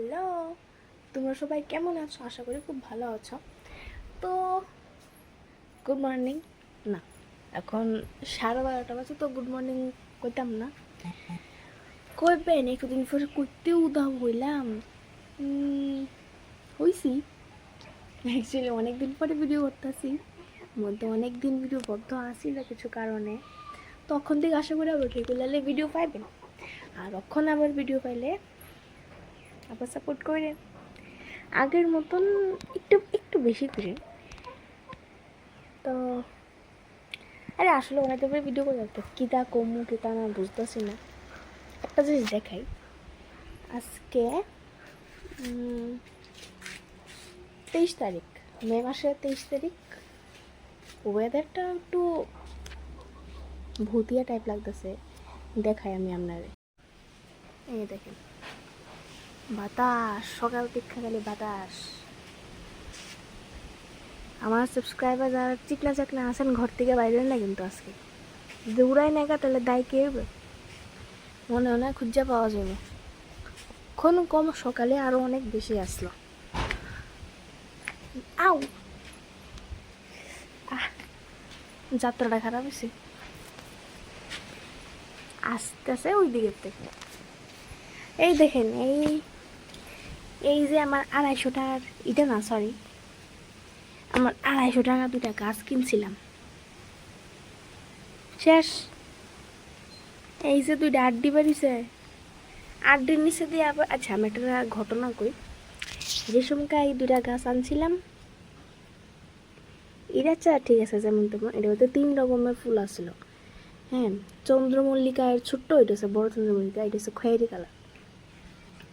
Hello, তোমরা সবাই কেমন আছো? আশা করি খুব ভালো আছো। তো গুড মর্নিং। না, এখন 12:30 বাজে, তো গুড মর্নিং কইতাম না, কইবেন একদিন পরে কইতে উদাও হইলাম। হইছি অ্যাকচুয়ালি অনেকদিন পরে ভিডিও করতেছি, মধ্যে অনেকদিন ভিডিও বদ্ধ আসিল কিছু কারণে। তখন থেকে আশা করি আবার রেগুলারলি ভিডিও পাইবেন, আর এখন আবার ভিডিও পাইলে আবার সাপোর্ট করে আগের মতন একটু একটু বেশি করে। তো আরে আসলে অনেকদিন পরে ভিডিও করে একটা কিতা কমু কিতা না বুঝতেছি না। একটা জিনিস দেখাই, আজকে 23 তারিখ, মে মাসের 23 তারিখ। ওয়েদারটা একটু ভুতিয়া টাইপ লাগতেছে, দেখাই আমি আপনারে। এই দেখেন বাতাস, সকাল থেকে খালি বাতাস। আমার সাবস্ক্রাইবার যারা চিকনা চাকনা আছেন ঘর থেকে বাইরে না, কিন্তু আজকে যদি উড়াই নাগা তাহলে দায় কে হবে? মনে হয় না খুঁজা পাওয়া যাবে। এখন কম, সকালে আরো অনেক বেশি আসলো। আউ যাত্রাটা খারাপ হয়েছে, আসতেছে ওই দিকের থেকে। এই দেখেন, এই এই যে আমার 250 টাকার, এটা না সরি, আমার 250 টাকা 2টা গাছ কিনছিলাম, শেষ। এই যে 2টা আড্ডি বাড়িছে, আড্ডির নিচে দিয়ে আবার, আচ্ছা আমি একটা ঘটনা কই। যে সময়কে এই 2টা গাছ আনছিলাম, এটা চা ঠিক আছে, যেমন তেমন এটা হয়তো 3 রকমের ফুল আসছিল। হ্যাঁ, চন্দ্রমল্লিকা এর ছোট্ট, এটা হচ্ছে বড় চন্দ্রমল্লিকা, এটা হচ্ছে খয়েরি কালার।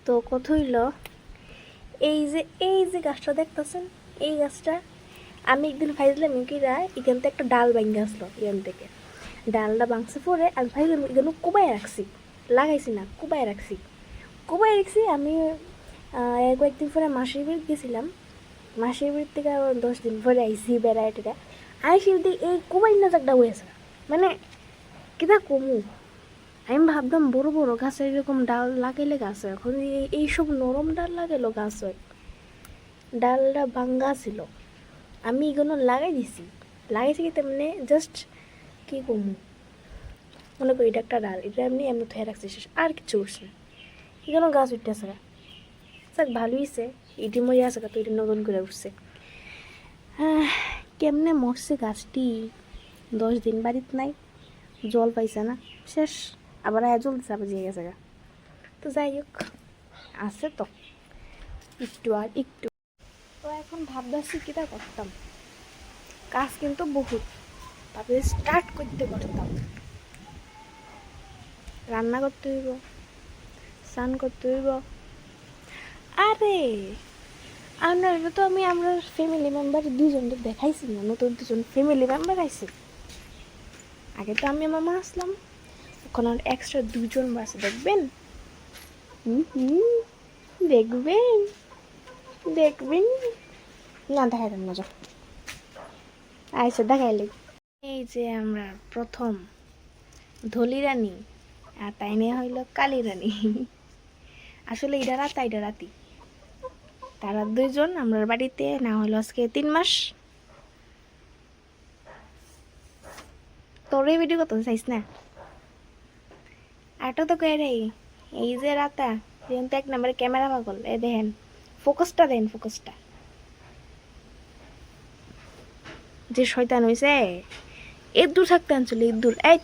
তো কত হইল, এই যে গাছটা দেখতেছেন, এই গাছটা আমি একদিন ভাইছিলাম কিরা, এখান থেকে একটা ডাল ভাঙ্গে আসলো, এখান থেকে ডালটা ভাঙছে পরে আমি ভাইছিলাম এখানে কোবাই রাখছি, লাগাইছি না, কোবাই রাখছি আমি। কয়েকদিন পরে মাসির বাড়ি গেছিলাম, মাসির বাড়ির থেকে আবার 10 দিন পরে আইসি বেড়াইটা আইসি, এই কোবাই না একটা হয়েছে, মানে কিতা কমু। আমি ভাবতাম বড় বড় গাছের এরকম ডাল লাগাইলে গাছ হয়, এখন এইসব নরম ডাল লাগাইলো গাছ হয়। ডালটা ভাঙ্গা ছিল, আমি এগুলো লাগাইছি কি তেমনি জাস্ট কি কমু, মনে করি এটা একটা ডাল, এটা এমনি এমনি থয়ে রাখছি, শেষ, আর কিছু করছি না। এগুলো গাছ উঠতেছে না, যাক ভালো হয়েছে, ইটি মরে আছে, তো এটা নতুন করে উঠছে। কেমনে মরছে গাছটি, 10 দিন বাড়িতে নাই, জল পাইছে না, শেষ। আবার জল দিছে, আবার জিয়ে গেছে গা। তো যাই হোক, আছে তো একটু আর একটু। তো এখন ভাবতেছি কিটা করতাম, কাজ কিন্তু বহুত, তারপরে স্টার্ট করতে রান্না করতে হইব, স্নান করতে হইব। আরে আমরা তো আমরা ফ্যামিলি মেম্বার 2জনকে দেখাইছি না, নতুন 2জন ফ্যামিলি মেম্বার আইছে। আগে তো আমি মামা আসলাম, এখন আর এক্সট্রা 2জন বাসে, দেখবেন দেখবেন দেখবেন না, দেখাইতাম না, যাও আচ্ছা দেখাইলে। এই যে আমরা প্রথম ধলি রানী, আর তাই নিয়ে হইল কালী রানী। আসলে এটা রাতা, এটা রাতি, তারা 2জন আমরা বাড়িতে না হলো আজকে 3 মাস। তোর এই ভিডিও কত চাইস না, আরটা তো কয়ে রে। এই যে রাতা, যেহেতু 1 নম্বরে ক্যামেরা পাগল, এ দেখেন ফোকাসটা, দেন ফোকাসটা, যে শয়তান হয়েছে, ইঁদুর থাকতে আনছিল, ইঁদুর। এই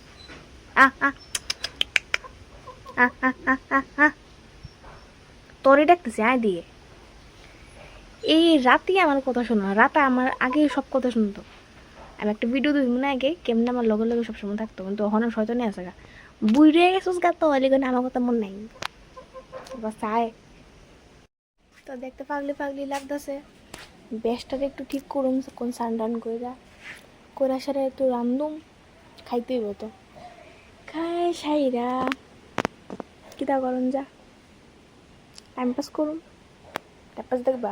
তোরে ডাকতেছি, আয় দিয়ে। এই রাতি আমার কথা শোনো, রাতা আমার আগে সব কথা শুনতো। আমি একটা ভিডিও দিই মনে আগে, কেমন আমার লগে লগে সবসময় থাকতো, কিন্তু ওখানে শয়তানে আছে গা, বুড়ে গেছিস গা, তো হলে আমার কথা মন নাই, বাস আয়। তো দেখতে পাগলি পাগলি লাগতেছে, বেশটাকে একটু ঠিক করুন, কোন সান টান করে সারা একটু রান্ধুম, খাইতে হইব তো, খাই সাইরা কিতা করুন, যা টাইম পাস করুন, টাইম পাস দেখবা।